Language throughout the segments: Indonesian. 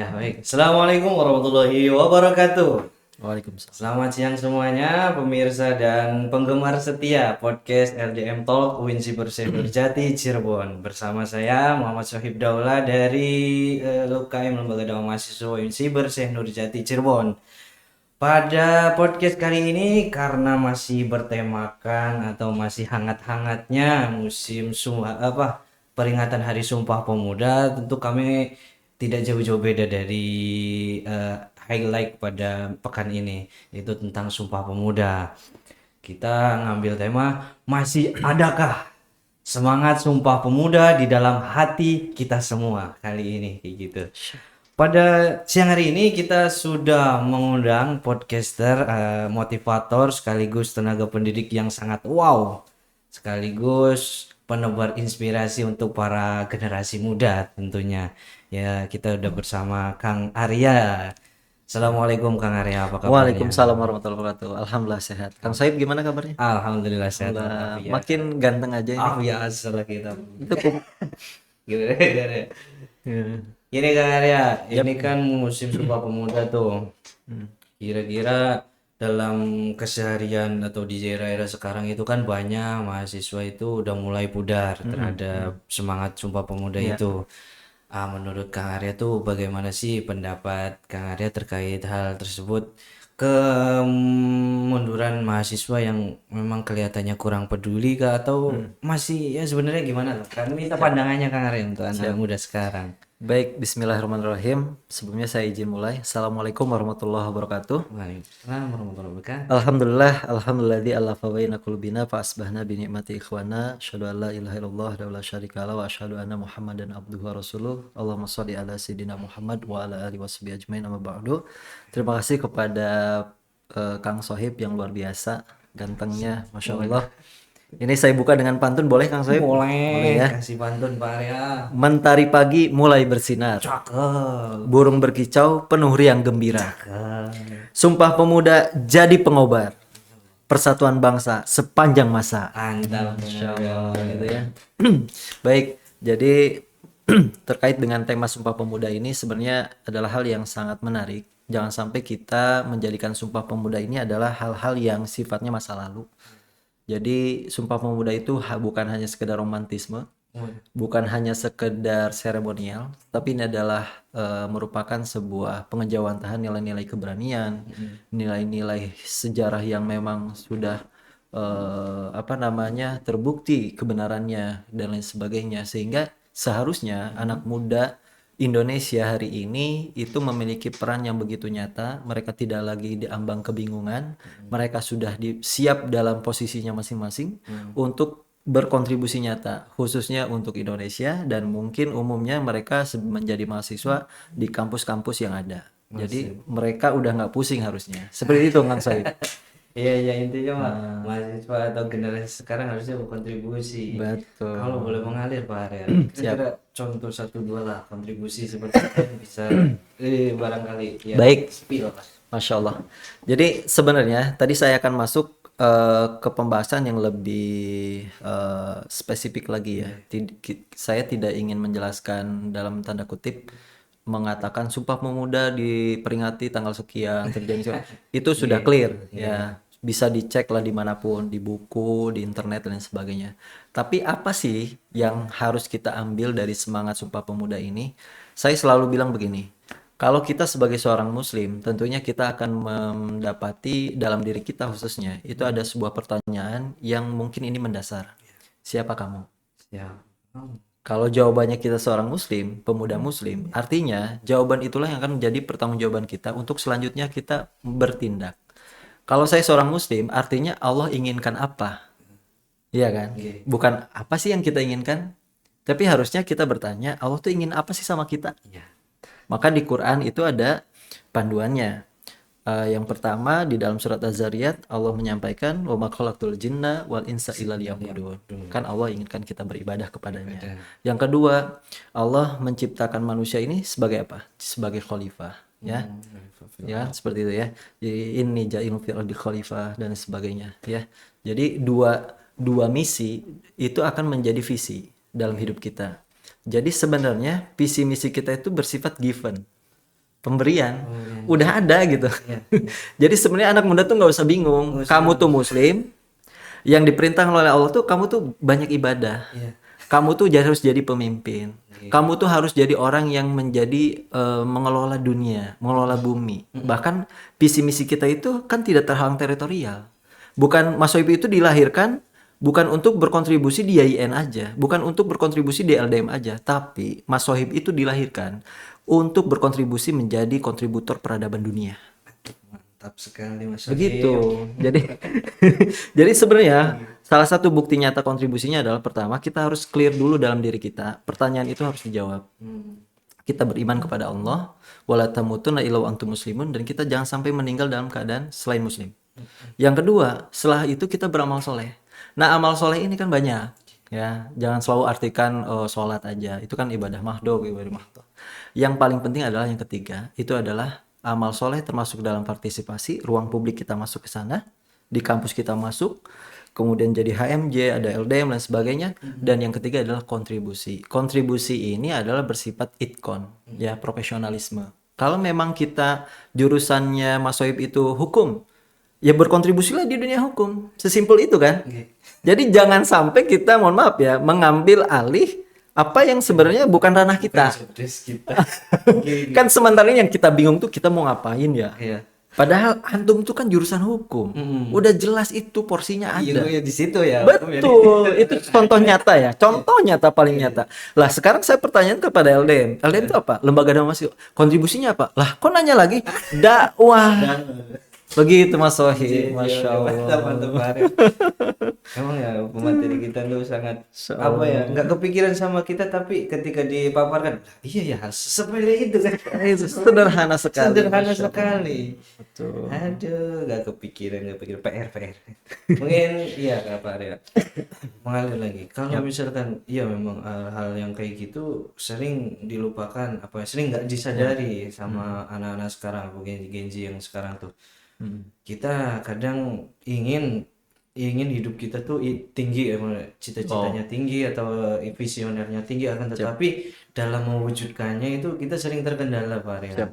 Ya, baik. Assalamualaikum warahmatullahi wabarakatuh. Waalaikumsalam. Selamat siang semuanya, pemirsa dan penggemar setia podcast LDM Talk UIN Cybersafe Nurjati Cirebon. Bersama saya Muhammad Sohib Daula dari LUKM Lembaga Dakwah Mahasiswa UIN Cybersafe Nurjati Cirebon. Pada podcast kali ini karena masih bertemakan atau masih hangat-hangatnya musim peringatan Hari Sumpah Pemuda, tentu kami tidak jauh-jauh beda dari highlight pada pekan ini, yaitu tentang Sumpah Pemuda. Kita ngambil tema masih adakah semangat Sumpah Pemuda di dalam hati kita semua kali ini kayak gitu. Pada siang hari ini kita sudah mengundang podcaster, motivator sekaligus tenaga pendidik yang sangat wow, sekaligus penebar inspirasi untuk para generasi muda tentunya. Ya, kita udah bersama Kang Arya. Assalamualaikum Kang Arya, apa kabarnya? Waalaikumsalam warahmatullahi wabarakatuh. Alhamdulillah sehat. Kang Said gimana kabarnya? Alhamdulillah sehat. Alhamdulillah. Makin ganteng aja ini. Afiat kita. Itu Gimana? Ya. Ini Kang Arya, ini kan musim Sumpah Pemuda tuh. Kira-kira dalam keseharian atau di era-era sekarang itu kan banyak mahasiswa itu udah mulai pudar terhadap semangat Sumpah Pemuda itu. Menurut Kang Arya tuh bagaimana sih pendapat Kang Arya terkait hal tersebut? Kemunduran mahasiswa yang memang kelihatannya kurang peduli kah atau masih ya sebenarnya gimana? Kan minta pandangannya Kang Arya untuk anak muda sekarang. Baik, bismillahirrahmanirrahim. Sebelumnya saya izin mulai. Assalamualaikum warahmatullahi wabarakatuh. Waalaikumsalam warahmatullahi wabarakatuh. Alhamdulillah allafa baina qulubina fa asbahna bi ni'mati ikhwana. Asyhadu an la ilaha illallah wa la syarika lahu wa asyhadu anna Muhammadan abduhu wa rasuluh. Allahumma shalli ala sayidina Muhammad wa ala alihi washabihi ajmain amma ba'du. Terima kasih kepada Kang Sohib yang luar biasa, gantengnya, Masya Allah. Ini saya buka dengan pantun, boleh Kang Sohib? Boleh ya. kasih pantun Pak Arya. Mentari pagi mulai bersinar, Cakep. burung berkicau penuh riang gembira. Cakep. Sumpah Pemuda jadi pengobar persatuan bangsa sepanjang masa. Mantap. Masya Allah, gitu ya. Baik, jadi terkait dengan tema Sumpah Pemuda ini sebenarnya adalah hal yang sangat menarik. Jangan sampai kita menjadikan Sumpah Pemuda ini adalah hal-hal yang sifatnya masa lalu. Jadi Sumpah Pemuda itu bukan hanya sekedar romantisme, bukan hanya sekedar seremonial, tapi ini adalah merupakan sebuah pengejawantahan nilai-nilai keberanian, nilai-nilai sejarah yang memang sudah terbukti kebenarannya dan lain sebagainya, sehingga seharusnya anak muda Indonesia hari ini itu memiliki peran yang begitu nyata. Mereka tidak lagi diambang kebingungan. Mereka sudah siap dalam posisinya masing-masing untuk berkontribusi nyata, khususnya untuk Indonesia dan mungkin umumnya mereka menjadi mahasiswa di kampus-kampus yang ada. Jadi mereka udah nggak pusing harusnya. Seperti itu Kang Said. Iya intinya mah mahasiswa atau generasi sekarang harusnya berkontribusi. Betul. Kalau boleh mengalir Pak Arya, kira-kira contoh 1-2 lah kontribusi seperti apa yang bisa barangkali ya. Baik. Spill Pak. Masya Allah. Jadi sebenarnya tadi saya akan masuk ke pembahasan yang lebih spesifik lagi ya. Saya tidak ingin menjelaskan dalam tanda kutip mengatakan Sumpah Pemuda diperingati tanggal sekian terjadi itu sudah clear ya, bisa dicek lah dimanapun, di buku, di internet dan sebagainya. Tapi apa sih yang harus kita ambil dari semangat Sumpah Pemuda ini? Saya selalu bilang begini, kalau kita sebagai seorang muslim, tentunya kita akan mendapati dalam diri kita khususnya, itu ada sebuah pertanyaan yang mungkin ini mendasar. Siapa kamu? Ya. Kalau jawabannya kita seorang muslim, pemuda muslim, artinya jawaban itulah yang akan menjadi pertanggungjawaban kita untuk selanjutnya kita bertindak. Kalau saya seorang muslim, artinya Allah inginkan apa? Iya kan? Bukan apa sih yang kita inginkan, tapi harusnya kita bertanya, Allah tuh ingin apa sih sama kita? Maka di Quran itu ada panduannya. Yang pertama di dalam surat Az-Zariyat Allah menyampaikan wa ma khalaqtul jinna wal insa illa liya'budun. Kan Allah inginkan kita beribadah kepadanya. Yang kedua, Allah menciptakan manusia ini sebagai apa? Sebagai khalifah, ya. Ya, seperti itu ya. Jadi ini ja'ilun fil ardi khalifah dan sebagainya, ya. Jadi dua misi itu akan menjadi visi dalam hidup kita. Jadi sebenarnya visi misi kita itu bersifat given. pemberian. Pemberian. Udah ada gitu. Iya. Jadi sebenarnya anak muda tuh nggak usah bingung. Nggak usah Kamu tuh muslim, yang diperintahkan oleh Allah tuh kamu tuh banyak ibadah. Iya. Kamu tuh harus jadi pemimpin. Iya. Kamu tuh harus jadi orang yang menjadi mengelola dunia, mengelola bumi. Bahkan visi misi kita itu kan tidak terhalang teritorial. Bukan Mas Sohib itu dilahirkan bukan untuk berkontribusi di YIN aja, bukan untuk berkontribusi di LDM aja, tapi Mas Sohib itu dilahirkan untuk berkontribusi menjadi kontributor peradaban dunia. Mantap sekali Mas Sohib. Begitu. Jadi jadi sebenarnya salah satu bukti nyata kontribusinya adalah pertama kita harus clear dulu dalam diri kita. Pertanyaan itu harus dijawab. Kita beriman kepada Allah, wala tamutunna illa wa antum muslimun, dan kita jangan sampai meninggal dalam keadaan selain muslim. Yang kedua, setelah itu kita beramal soleh. Nah, amal soleh ini kan banyak, ya. Jangan selalu artikan sholat aja. Itu kan ibadah mahdhuf, ibadah mahdhuf. Yang paling penting adalah yang ketiga, itu adalah amal soleh termasuk dalam partisipasi, ruang publik kita masuk ke sana, di kampus kita masuk, kemudian jadi HMJ, ada LDM dan sebagainya. Dan yang ketiga adalah kontribusi. Kontribusi ini adalah bersifat itkon, ya, profesionalisme. Kalau memang kita jurusannya Mas Sohib itu hukum, ya berkontribusilah di dunia hukum. Sesimpel itu kan. Jadi jangan sampai kita, mohon maaf ya, mengambil alih apa yang sebenarnya bukan ranah kita. kita. Kan sementara ini yang kita bingung tuh kita mau ngapain ya. Iya. Padahal antum tuh kan jurusan hukum. Udah jelas itu porsinya ada. Iya, di situ ya. Betul, itu contoh nyata ya. Contoh nyata paling nyata. Lah sekarang saya pertanyaan kepada LDM. LDM itu apa? Lembaga dakwah mahasiswa. Kontribusinya apa? Lah kok nanya lagi? Dakwah. Begitu Mas Sohib, Masya Allah. Mantap, Arif. Emang ya pemateri kita tuh sangat apa ya, nggak kepikiran sama kita, tapi ketika dipaparkan, iya ya sepele itu kan. Itu sederhana sekali. Sederhana sekali. Betul. Aduh, nggak kepikiran PR. Mungkin iya Kak Pak ya. Mengalir lagi. Kalau misalkan iya memang hal yang kayak gitu sering dilupakan, apa ya, sering nggak disadari sama anak-anak sekarang, Gen Z yang sekarang tuh. Kita kadang ingin hidup kita tuh tinggi, emang cita-citanya tinggi atau visionernya tinggi, akan tetapi dalam mewujudkannya itu kita sering terkendala Pak ya.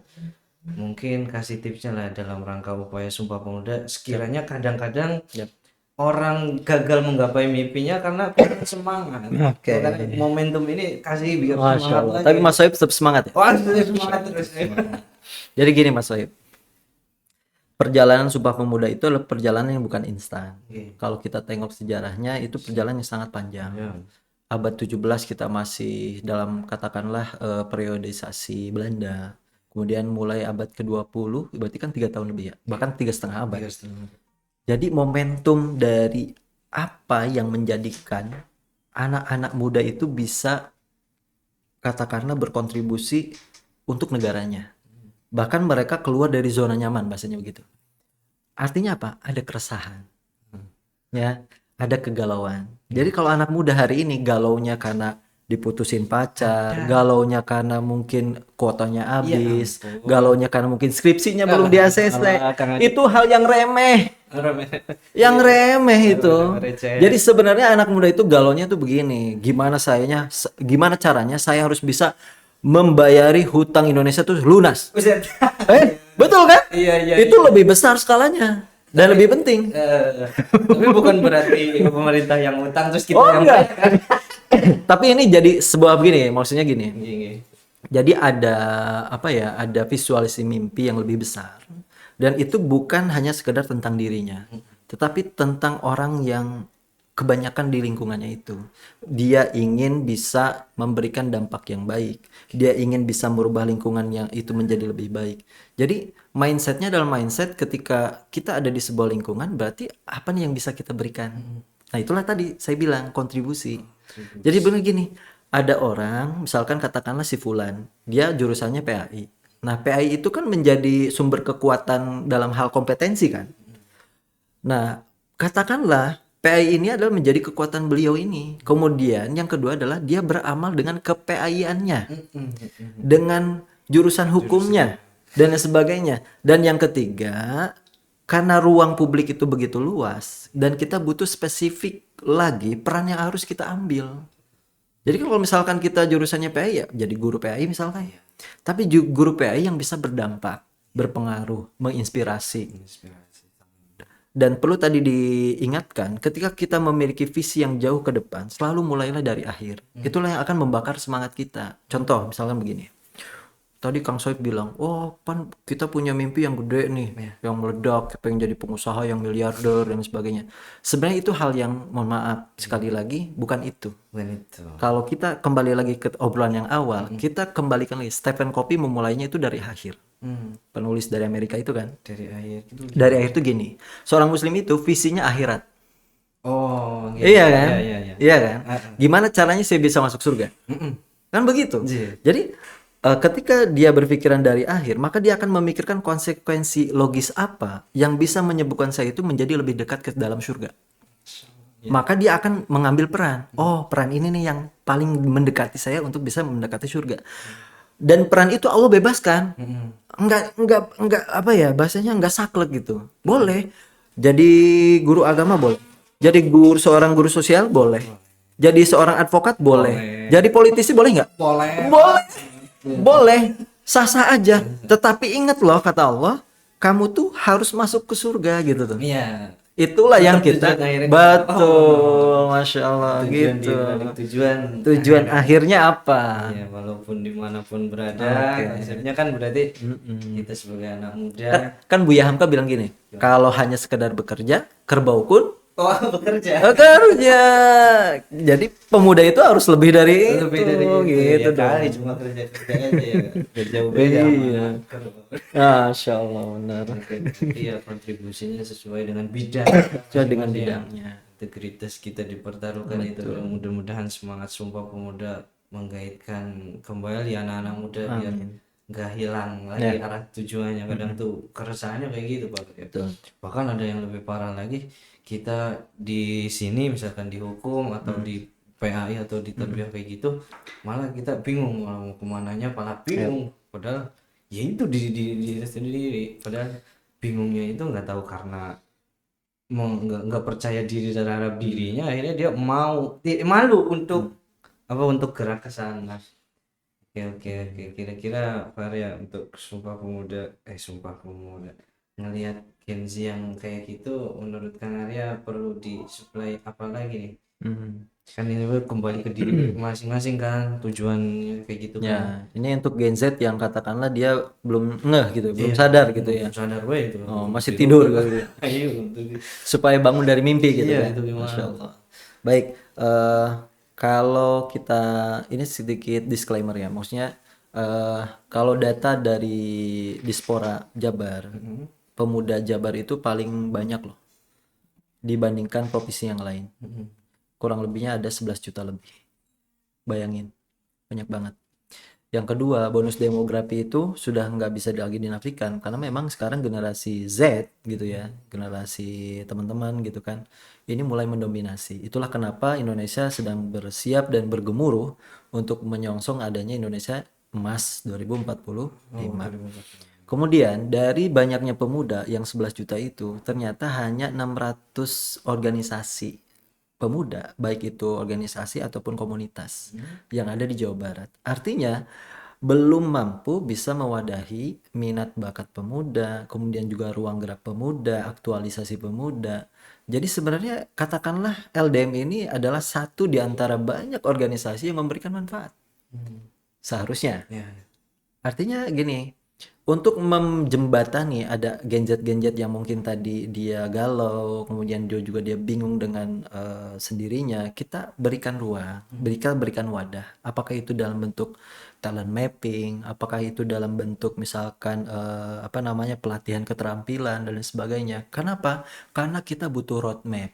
Mungkin kasih tipsnya lah dalam rangka upaya Sumpah Pemuda, sekiranya kadang-kadang orang gagal menggapai mimpinya karena kurang semangat. Oke. Karena momentum ini kasih biar Masya semangat Allah. lagi. Tapi Mas Sohib tetap semangat ya. Wah, semangat terus. Jadi gini Mas Sohib. Perjalanan Sumpah Pemuda itu adalah perjalanan yang bukan instan. Kalau kita tengok sejarahnya itu perjalanan yang sangat panjang. Abad 17 kita masih dalam katakanlah periodisasi Belanda. Kemudian mulai abad ke-20 berarti kan 3 tahun lebih ya. Bahkan 3,5 abad. Jadi momentum dari apa yang menjadikan anak-anak muda itu bisa katakanlah berkontribusi untuk negaranya. Bahkan mereka keluar dari zona nyaman, bahasanya begitu. Artinya apa? Ada keresahan. Ya, ada kegalauan. Jadi kalau anak muda hari ini galaunya karena diputusin pacar, galaunya karena mungkin kuotanya habis, galaunya karena mungkin skripsinya belum di ACC. Itu hal yang remeh. Yang remeh itu. Jadi sebenarnya anak muda itu galaunya tuh begini, gimana caranya saya harus bisa membayari hutang Indonesia tuh lunas. Betul kan? Iya. Itu lebih besar skalanya dan lebih penting. Tapi bukan berarti pemerintah yang utang terus kita yang enggak. bayar. Tapi ini jadi sebuah begini, maksudnya gini. Gini. Jadi ada apa ya? Ada visualisasi mimpi yang lebih besar. Dan itu bukan hanya sekedar tentang dirinya, tetapi tentang orang yang kebanyakan di lingkungannya itu. Dia ingin bisa memberikan dampak yang baik. Dia ingin bisa merubah lingkungan yang itu menjadi lebih baik. Jadi mindsetnya adalah mindset ketika kita ada di sebuah lingkungan, berarti apa nih yang bisa kita berikan. Nah itulah tadi saya bilang kontribusi. Jadi benar gini, ada orang misalkan katakanlah si Fulan, dia jurusannya PAI. Nah PAI itu kan menjadi sumber kekuatan dalam hal kompetensi kan. Nah katakanlah PAI ini adalah menjadi kekuatan beliau ini. Kemudian yang kedua adalah dia beramal dengan ke-PAI-annya. Dengan jurusan hukumnya dan sebagainya. Dan yang ketiga, karena ruang publik itu begitu luas dan kita butuh spesifik lagi peran yang harus kita ambil. Jadi kalau misalkan kita jurusannya PAI ya jadi guru PAI misalkan. tapi juga guru PAI yang bisa berdampak, berpengaruh, menginspirasi. Inspirasi. Dan perlu tadi diingatkan, ketika kita memiliki visi yang jauh ke depan, selalu mulailah dari akhir. Itulah yang akan membakar semangat kita. Contoh, misalkan begini. Tadi Kang Soib bilang, oh pan kita punya mimpi yang gede nih, yang meledak, pengen jadi pengusaha yang miliarder dan sebagainya. Sebenarnya itu hal yang, mohon maaf, sekali lagi, bukan itu. Bukan itu. Kalau kita kembali lagi ke obrolan yang awal, kita kembalikan lagi. Stephen Covey memulainya itu dari akhir. Penulis dari Amerika itu kan. Dari akhir itu. Dari akhir itu gini, seorang muslim itu visinya akhirat. Oh, gitu. Iya kan? Iya, iya. Iya kan? Gimana caranya saya bisa masuk surga? Kan begitu. Iya. Jadi ketika dia berpikiran dari akhir, maka dia akan memikirkan konsekuensi logis apa yang bisa menyebabkan saya itu menjadi lebih dekat ke dalam surga. Maka dia akan mengambil peran. Oh, peran ini nih yang paling mendekati saya untuk bisa mendekati surga. Dan peran itu Allah bebaskan. Enggak apa ya, bahasanya enggak saklek gitu. Boleh. Jadi guru agama boleh. Jadi seorang guru sosial boleh. Jadi seorang advokat boleh. Jadi politisi boleh nggak? Boleh. Boleh. Boleh. Sah-sah aja. Tetapi ingat loh kata Allah, kamu tuh harus masuk ke surga gitu tuh. Iya. Itulah yang kita tujuan akhirnya. betul, masya Allah Tujuan gitu. dibalik tujuan. Tujuan akhirnya apa? Iya, walaupun dimanapun berada, konsepnya kan berarti kita sebagai anak muda. Kan Buya Hamka bilang gini, kalau hanya sekedar bekerja, kerbau pun bekerja. bekerja. Jadi pemuda itu harus lebih dari Lebih itu, dari gitu ya dong. kali cuma kerja aja ya. Gak jauh beda Iya. sama Masya Allah benar. iya, kontribusinya sesuai dengan bidang. Sesuai dengan Masing-masing. bidangnya. Integritas kita dipertaruhkan itu. Mudah-mudahan semangat Sumpah Pemuda menggaitkan kembali anak-anak muda biar nggak hilang lagi arah tujuannya. Kadang tuh keresahannya kayak gitu Pak. Betul. Bahkan ada yang lebih parah lagi, kita di sini misalkan dihukum atau di PAI atau di tarbiyah kayak gitu, malah kita bingung mau kemananya, malah bingung. Padahal ya itu di diri sendiri. Padahal bingungnya itu nggak tahu karena nggak percaya diri terhadap dirinya, akhirnya dia malu untuk untuk gerak ke sana. Oke, kira-kira Arya untuk Sumpah Pemuda ngelihat Gen Z yang kayak gitu, menurut Kang Arya perlu disuplai apa lagi nih? Kan ini kembali ke diri masing-masing kan, tujuannya kayak gitu kan. Ya, ini untuk Gen Z yang katakanlah dia belum ngeh gitu, belum sadar gitu ya. Belum sadar gue itu. Oh, masih tidur gitu. Ayo untuk Supaya bangun dari mimpi gitu Iya, kan. itu gimana? Masya Allah. Baik, kalau kita ini sedikit disclaimer ya, maksudnya kalau data dari Dispora Jabar, pemuda Jabar itu paling banyak loh dibandingkan provinsi yang lain. Kurang lebihnya ada 11 juta lebih. Bayangin, banyak banget. Yang kedua, bonus demografi itu sudah nggak bisa lagi dinafikan karena memang sekarang generasi Z gitu ya, generasi teman-teman gitu kan, ini mulai mendominasi. Itulah kenapa Indonesia sedang bersiap dan bergemuruh untuk menyongsong adanya Indonesia Emas 2045. Kemudian dari banyaknya pemuda yang 11 juta itu, ternyata hanya 600 organisasi pemuda, baik itu organisasi ataupun komunitas yang ada di Jawa Barat. Artinya belum mampu bisa mewadahi minat bakat pemuda, kemudian juga ruang gerak pemuda, aktualisasi pemuda. Jadi sebenarnya katakanlah LDM ini adalah satu di antara banyak organisasi yang memberikan manfaat. Seharusnya. Ya. Artinya gini, untuk menjembatani ada genjet-genjet yang mungkin tadi dia galau, kemudian dia bingung dengan sendirinya, kita berikan ruang, berikan wadah. Apakah itu dalam bentuk talent mapping, apakah itu dalam bentuk misalkan pelatihan keterampilan dan lain sebagainya. Kenapa? Karena kita butuh roadmap.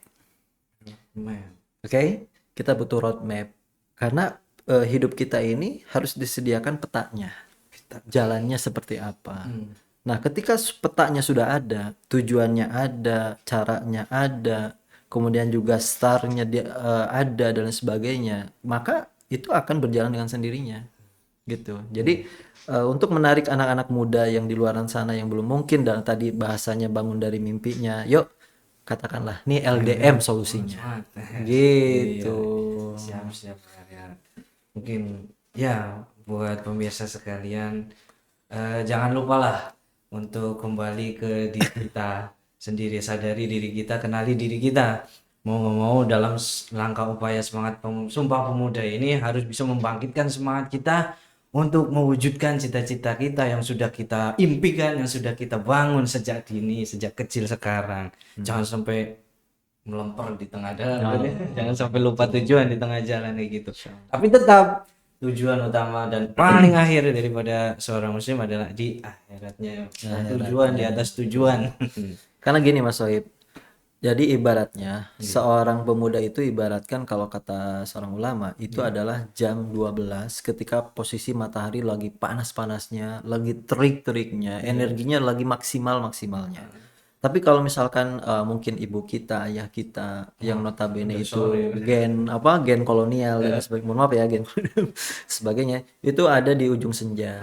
Oke? Kita butuh roadmap. Karena hidup kita ini harus disediakan petanya. Jalannya seperti apa. Nah, ketika petanya sudah ada, tujuannya ada, caranya ada, kemudian juga startnya ada dan sebagainya, maka itu akan berjalan dengan sendirinya. Gitu. Jadi untuk menarik anak-anak muda yang di luar sana yang belum mungkin, dan tadi bahasanya bangun dari mimpinya, yuk katakanlah nih LDM solusinya. Gitu. Siap ya. Mungkin ya buat pemirsa sekalian, jangan lupalah untuk kembali ke diri kita sendiri, sadari diri kita, kenali diri kita. Mau nggak mau dalam langkah upaya semangat Sumpah Pemuda ini harus bisa membangkitkan semangat kita untuk mewujudkan cita-cita kita yang sudah kita impikan, yang sudah kita bangun sejak dini, sejak kecil sekarang. Jangan sampai melempar di tengah jalan, jangan sampai lupa tujuan di tengah jalan kayak gitu. Tapi tetap tujuan utama dan paling akhir daripada seorang muslim adalah di akhiratnya. Tujuan di atas tujuan. Karena gini Mas Sohib, jadi ibaratnya seorang pemuda itu ibaratkan kalau kata seorang ulama itu adalah jam 12 ketika posisi matahari lagi panas-panasnya, lagi terik-teriknya, energinya lagi maksimal-maksimalnya. Tapi kalau misalkan mungkin ibu kita, ayah kita yang notabene itu gen kolonial dan sebagainya, mohon maaf ya gen sebagainya, itu ada di ujung senja.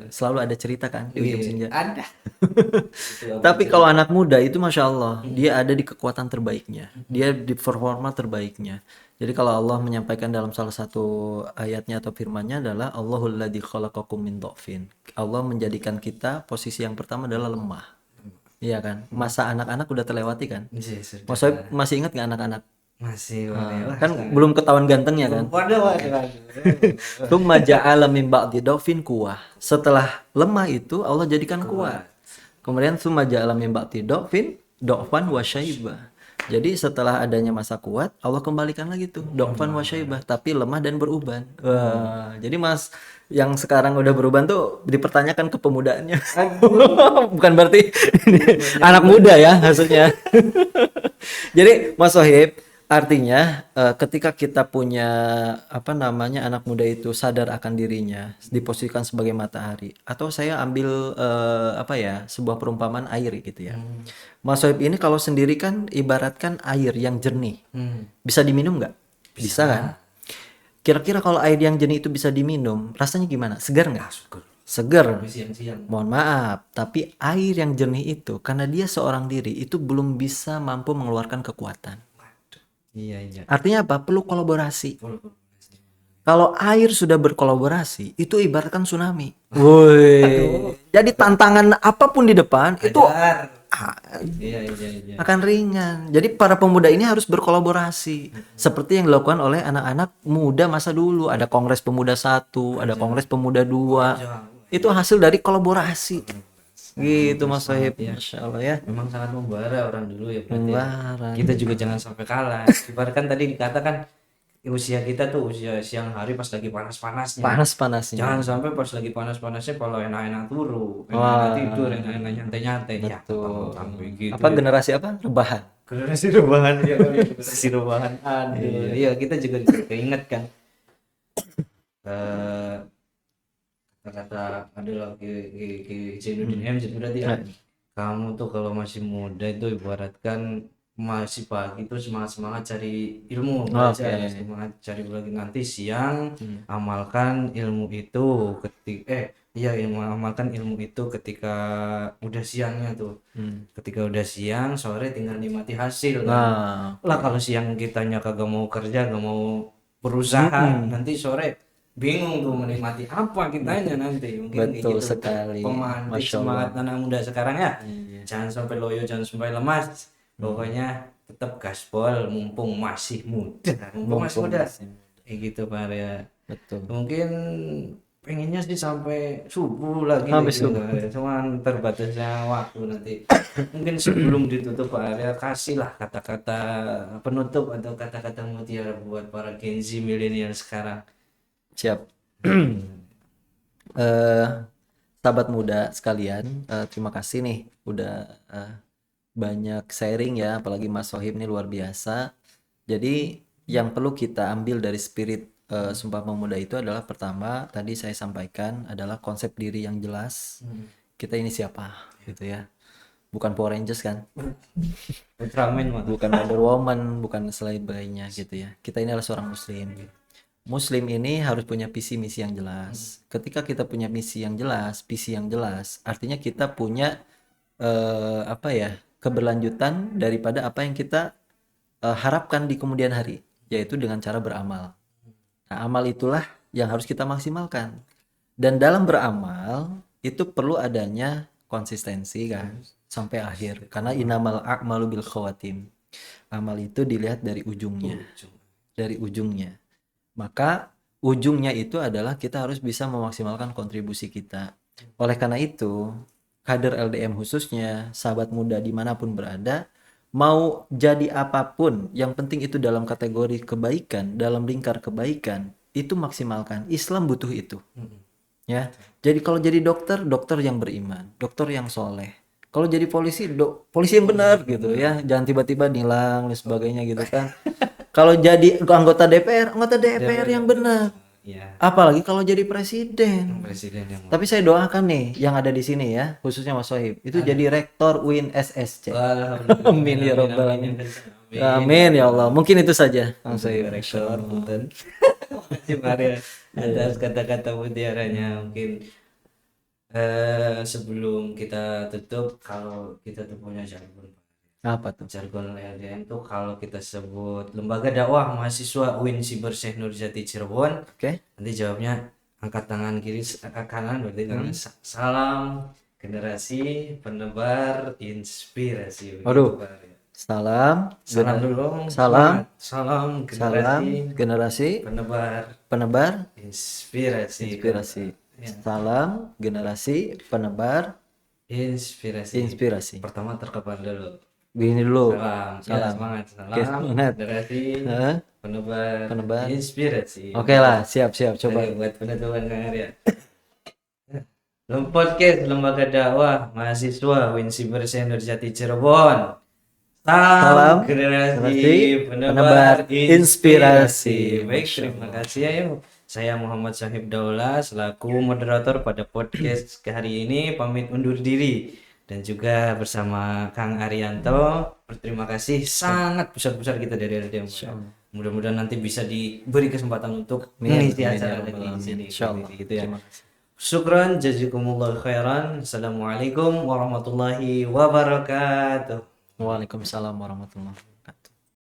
Selalu ada cerita kan di ujung senja. Ada. Tapi kalau anak muda itu masya Allah, dia ada di kekuatan terbaiknya, dia di performa terbaiknya. Jadi kalau Allah menyampaikan dalam salah satu ayatnya atau firmannya adalah Allahul ladzi khalaqakum min dhafin. Allah menjadikan kita posisi yang pertama adalah lemah. Iya kan? Masa anak-anak udah terlewati kan? Maksudnya masih ingat nggak anak-anak? Masih Kan belum ketahuan gantengnya kan? waduh. Tsumma ja'ala min ba'di dhafin quwwah. Setelah lemah itu Allah jadikan kuat. Kemudian tsumma ja'ala min ba'di dhafan wa syaibah. Jadi setelah adanya masa kuat, Allah kembalikan lagi tuh dhafan wa syaibah, tapi lemah dan beruban. Wah, jadi Mas yang sekarang udah beruban tuh dipertanyakan kepemudaannya. Bukan berarti anak muda ya maksudnya. Jadi Mas Sohib, artinya ketika kita punya apa namanya anak muda itu sadar akan dirinya, diposisikan sebagai matahari, atau saya ambil apa ya sebuah perumpamaan air gitu ya. Mas Sohib ini kalau sendiri kan ibaratkan air yang jernih, bisa diminum nggak? Bisa kan? Kira-kira kalau air yang jernih itu bisa diminum, rasanya gimana? Segar nggak? Segar. Mohon maaf, tapi air yang jernih itu karena dia seorang diri itu belum bisa mampu mengeluarkan kekuatan. Iya. Artinya apa? Perlu kolaborasi. Kalau air sudah berkolaborasi, itu ibaratkan tsunami. Woi. Jadi tantangan apapun di depan itu Iya. akan ringan. Jadi para pemuda ini harus berkolaborasi. Seperti yang dilakukan oleh anak-anak muda masa dulu. Ada Kongres Pemuda 1, ada Kongres Pemuda 2. Itu hasil dari kolaborasi. Gitu Mas Sohib. Masya Allah ya. Memang sangat membara orang dulu ya berarti. Membara. Kita juga jangan sampai kalah. Ibaratkan tadi dikatakan usia kita tuh usia siang hari pas lagi panas-panasnya. Panas-panasnya. Jangan sampai pas lagi panas-panasnya kalau enak-enak turu, enak tidur, enak-enak nyantai-nyantai. Betul. Sampai gitu. Apa generasi apa? Rebahan. Generasi rebahan ya kali. Generasi rebahan. Aduh. Iya, kita juga keinget kan. Kata adalah Ki Zainuddin M berarti ya. Kamu tuh kalau masih muda itu ibaratkan masih pagi itu semangat cari ilmu, belajar, semangat cari lagi nanti siang amalkan ilmu itu amalkan ilmu itu ketika udah siangnya tuh. Ketika udah siang, sore tinggal nikmati hasil kan. Lah kalau siang kitanya kagak mau kerja, gak mau berusaha, nanti sore bingung tuh menikmati apa kitanya nanti. Mungkin Betul gitu sekali. pemantik semangat anak muda sekarang ya. Jangan sampai loyo, jangan sampai lemas. Pokoknya tetap gaspol mumpung masih muda. Mumpung masih muda. Kayak gitu Pak ya. Betul. Mungkin pengennya sih sampai subuh lagi. Sampai gitu. subuh. Cuman terbatasnya waktu nanti. Mungkin sebelum ditutup Pak Arya kasihlah kata-kata penutup atau kata-kata mutiara buat para Gen Z milenial sekarang. Siap. Sahabat muda sekalian, terima kasih nih udah banyak sharing ya, apalagi Mas Sohib ini luar biasa. Jadi yang perlu kita ambil dari spirit Sumpah Pemuda itu adalah pertama tadi saya sampaikan adalah konsep diri yang jelas. Kita ini siapa gitu ya. Bukan Power Rangers kan? Ultraman Bukan Wonder Woman, bukan sebagainya gitu ya. Kita ini adalah seorang muslim. Muslim ini harus punya visi misi yang jelas. Ketika kita punya misi yang jelas, visi yang jelas, artinya kita punya apa ya? Keberlanjutan daripada apa yang kita harapkan di kemudian hari, yaitu dengan cara beramal. Nah, amal itulah yang harus kita maksimalkan. Dan dalam beramal itu perlu adanya konsistensi kan sampai akhir. Karena innamal a'malu bil khawatim. Amal itu dilihat dari ujungnya, dari ujungnya. Maka ujungnya itu adalah kita harus bisa memaksimalkan kontribusi kita. Oleh karena itu, kader LDM khususnya, sahabat muda dimanapun berada, mau jadi apapun, yang penting itu dalam kategori kebaikan, dalam lingkar kebaikan, itu maksimalkan. Islam butuh itu. Ya, jadi kalau jadi dokter, dokter yang beriman, dokter yang soleh. Kalau jadi polisi, polisi yang benar gitu ya, jangan tiba-tiba nilang dan sebagainya gitu kan. Kalau jadi anggota DPR yang benar. Ya, Apalagi kalau jadi presiden. presiden yang Tapi saya doakan nih yang ada di sini ya, khususnya Mas Sohib, itu jadi rektor UIN SSC. Amin ya robbal alamin. Amin ya Allah. Mungkin itu saja, Mas Sohib. rektor punten. Terima kasih Maria atas kata-kata mutiaranya. Mungkin sebelum kita tutup, kalau kita tuh punya jargon Apa tuh? LDM tuh kalau kita sebut lembaga dakwah mahasiswa UIN Siber Syekh Nurjati Cirebon, Oke. nanti jawabnya angkat tangan kiri kanan, berarti kan salam generasi penebar inspirasi. Begitu, Waduh. Pak Arya. Salam, Salam dulu. salam, Salam salam generasi generasi penebar penebar inspirasi. inspirasi. Ya. Salam generasi penebar Inspirasi. inspirasi. Pertama terkepan dulu. Begini dulu. Salam. Ya, Salam. semangat. Oke, Salam semangat. generasi Hah? penebar inspirasi. Oke lah, siap coba. Oke, buat penutupan Kang Arya. Podcast Lembaga Dakwah Mahasiswa UIN Siber Syekh Nurjati Cirebon. Salam generasi penebar inspirasi. Baik, terima kasih ya. Yuk. Saya Muhammad Syahib Daula selaku moderator pada podcast hari ini pamit undur diri, dan juga bersama Kang Arianto. Berterima kasih sangat besar-besar kita dari LDM. Mudah-mudahan nanti bisa diberi kesempatan untuk mengisi acara lagi di sini. Insyaallah. Gitu ya. Syukran jazakumullah khairan. Assalamualaikum warahmatullahi wabarakatuh. Waalaikumsalam warahmatullahi